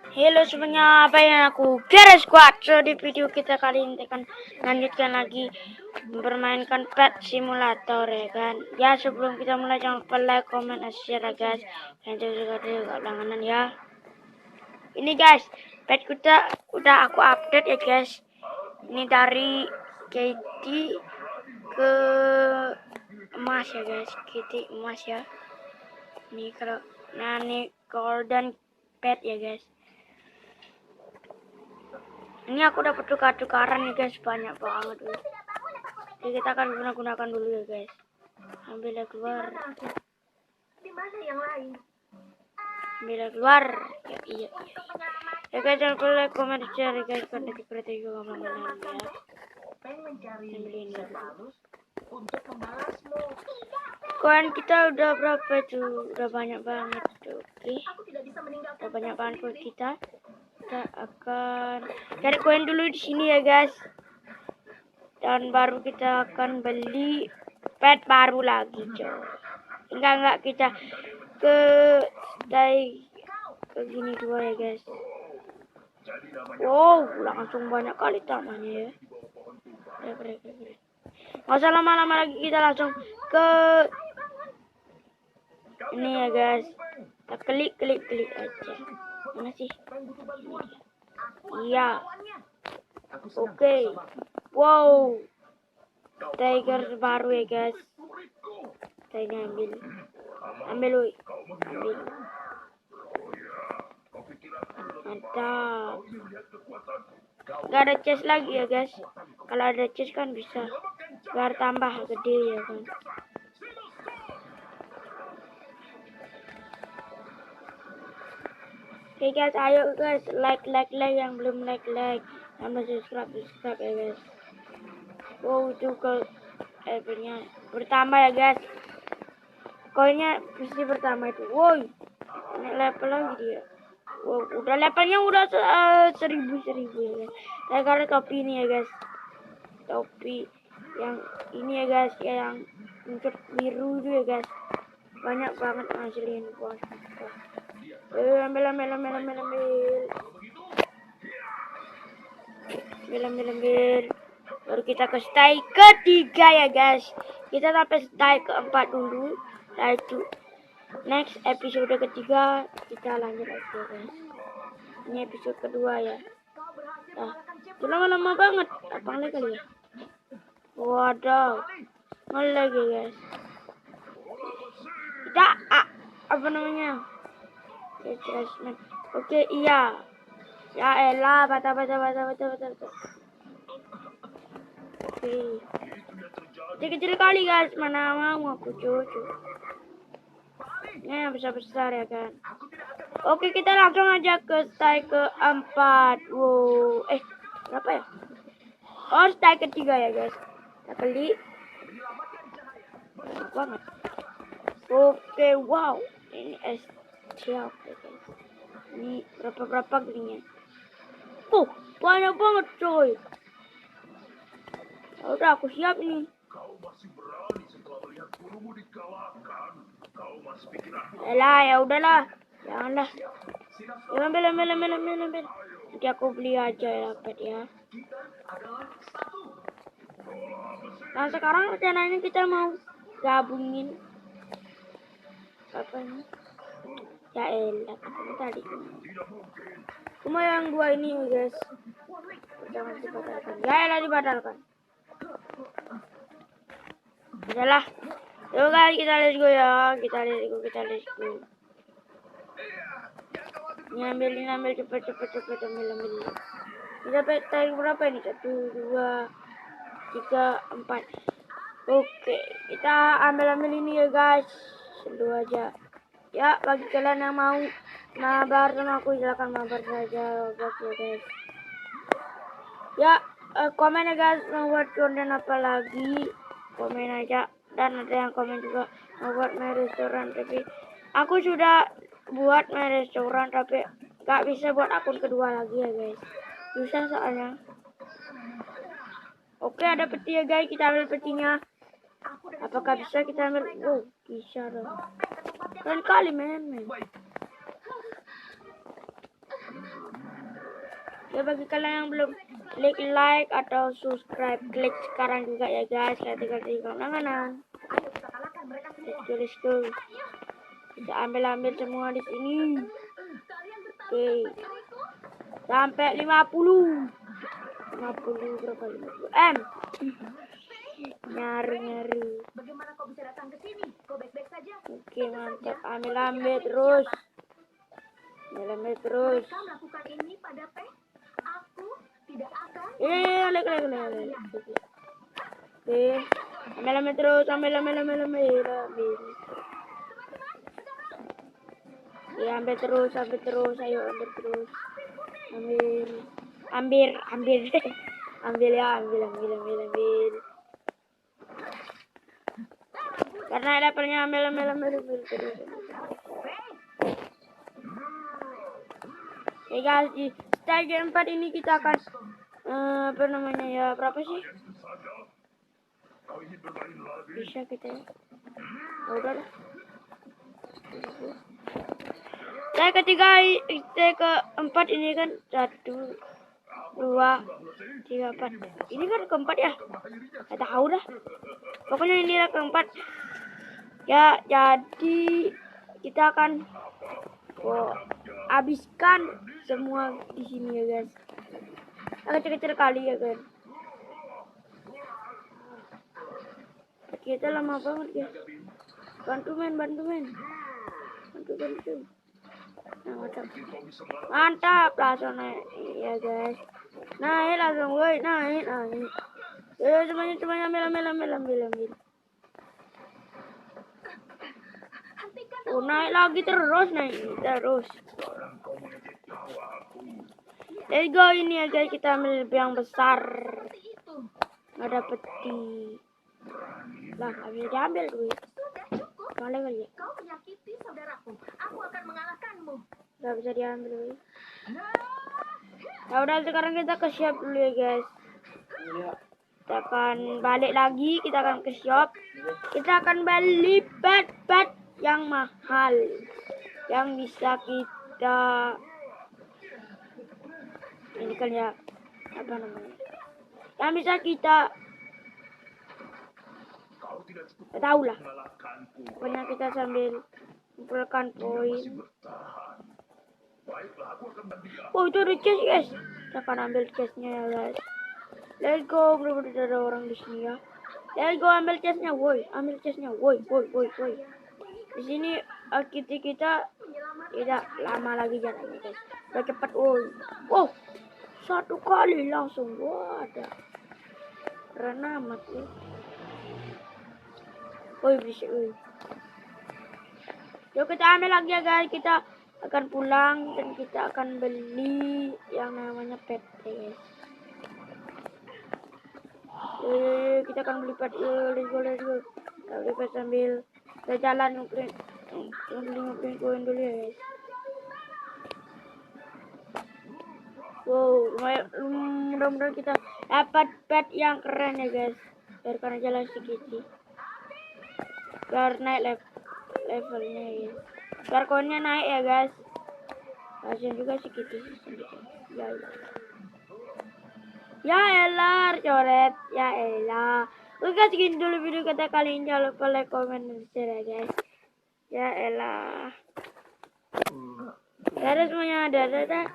Halo semuanya, apa yang aku Kira Squad. So di video kita kali ini akan lanjutkan lagi bermainkan pet simulator ya kan. Ya sebelum kita mulai jangan lupa like, comment, dan share ya guys. Dan juga langganan ya. Ini guys, pet kita udah aku update ya guys. Ini dari Katie ke emas ya guys, Katie emas ya. Ini kalau ini golden pet ya guys. Ini aku dapat tukar-tukaran nih guys, banyak banget tuh. Jadi kita akan gunakan dulu ya guys. Ambilnya keluar. Ambilnya keluar. Ya iya. Ya guys, jangan lupa like, comment, share ya guys. Karena seperti juga ngomong-ngomong ya. Ambil ini dulu. Koin kita udah berapa tuh? Udah banyak banget tuh. Oke. Udah banyak banget koin kita. Kita akan cari koin dulu di sini ya guys. Dan baru kita akan beli pet baru lagi coy. Enggak kita ke gini dua ya guys. Wow, langsung banyak kali tamannya ya. Nggak usah lama-lama lagi, kita langsung ke ini ya guys. Kita klik aja. Mana sih? Iya. Oke. Wow. Tiger baru ya guys. Saya ambil. Ambil. Mantap. Gak ada chest lagi ya guys. Kalau ada chest kan bisa biar tambah gede ya kan. Oke guys, ayo guys, like yang belum like, tambah subscribe ya guys. Wow, juga nya bertambah ya guys. Koinnya pasti bertambah itu. Wow, naik level lagi dia. Wow, udah levelnya udah 1000 ya guys. Saya ada topi ini ya guys. Topi yang ini ya guys, yang unsur biru itu ya guys. Banyak banget ngasilin bos. Ambil. Baru kita ke stage ketiga ya guys. Kita sampai stage keempat dulu. Nah itu next episode ketiga kita lanjut lagi ya guys. Ini episode kedua ya. Nah, itu lama banget. Apa lagi kali ya? Waduh, ngelag ya guys. Kita apa namanya? Oke, iya. Ya elah, bata. Oke. Kecil kali guys, mana mau aku cucu. Ini besar ya kan. Oke, kita langsung aja ke stage keempat. Wow, berapa ya? Oh, stage ketiga ya guys. Kita beli. Banyak banget. Oke, wow. Ini siap ya guys. Ini berapa gininya? Banyak banget coy. Udah aku siap ini. Ya udahlah. Janganlah. Ya, ambil. Nanti aku beli aja ya pet ya. Nah sekarang rencananya kita mau gabungin apa ini? Ya elah, katanya tadi. Cuma yang dua ini guys. Jangan dibatalkan. Ya elah, dibatalkan. Udahlah. Yuk guys, kita let's go ya. Kita let's go. Ini ambil cepet ambil. Kita tarik berapa ini? 1, 2, 3, 4. Oke, kita ambil ini ya guys. Dua aja. Ya, bagi kalian yang mau mabar sama aku silahkan mabar saja guys. Ya, komen ya guys mau buat konten apa lagi, komen aja. Dan ada yang komen juga mau buat my restoran, tapi aku sudah buat my restoran tapi gak bisa buat akun kedua lagi ya guys, susah soalnya. Oke, ada peti ya guys, kita ambil petinya. Apakah bisa kita ambil? Bisa dong. Keren kali men. Ya bagi kalian yang belum klik like atau subscribe, klik sekarang juga ya guys. Saya tinggal di kanan. Let's go. Kita ambil semua di sini. Oke. Sampai 50 berapa? 50 M. Nyari. Bagaimana kau bisa datang ke sini? Kau baik-baik saja? Oke, mantap. Ambil terus. Ambil terus. Kau melakukan ini pada P? Aku tidak akan. Lek. Oke. Ambil terus. Ambil. Ya, ambil terus. Ayo ambil terus. Ambil. ambil ya, ambil. Karena dapatnya ambil terus. Ya guys, di stage 4 ini kita akan apa namanya ya, berapa sih? Bisa kita ya. Udah lah. Saya keempat ini kan 1, 2, 3, 4. Ini kan keempat ya. Saya tahu dah. Pokoknya ini lah keempat. Ya, jadi kita akan habiskan semua di sini ya guys. Kecil-kecil kali ya kan. Kita lama banget guys. Bantu men. Mantap langsung naik ya guys. Naik langsung woi, naik. Ya semuanya ambil. Naik lagi terus. Let's go ini ya guys, kita ambil yang besar. Nggak dapet lah, ambil duit. Boleh kali ya? Kau menyakiti saudaraku. Aku akan mengalahkanmu. Nggak bisa diambil duit. Ya udah, sekarang kita ke shop dulu ya guys. Kita akan balik lagi, kita akan ke shop. Kita akan beli pet yang mahal, yang bisa kita ini kan ya, apa namanya, yang bisa kita tahu lah. Pokoknya kita sambil kumpulkan poin. Oh, itu ada chest guys. Kita akan ambil chestnya ya guys. Let's go, bener-bener ada orang di sini ya. Let's go, ambil chestnya, woi. Di sini kita tidak lama lagi jalannya guys. Udah cepat, woi. Oh, 1 kali langsung. Wah, ada keren amat ya. Woi, berisik, woi. Yuk kita ambil lagi ya guys. Kita akan pulang dan kita akan beli yang namanya pet guys. Kita akan beli pet. Let's go. Kita beli pet sambil kita jalan ngumpulin koin dulu ya guys. Wow, mudah-mudahan kita dapat pet yang keren ya guys. Biarkan aja lah sedikit. Biar naik levelnya ya. Biar koinnya naik ya guys. Kasian juga sedikit. Ya elah, coret. Ya elah. Oke, segini dulu video kita kali ini. Jangan lupa like, komen, dan share ya guys. Ya elah. Dadah semuanya. Dadah.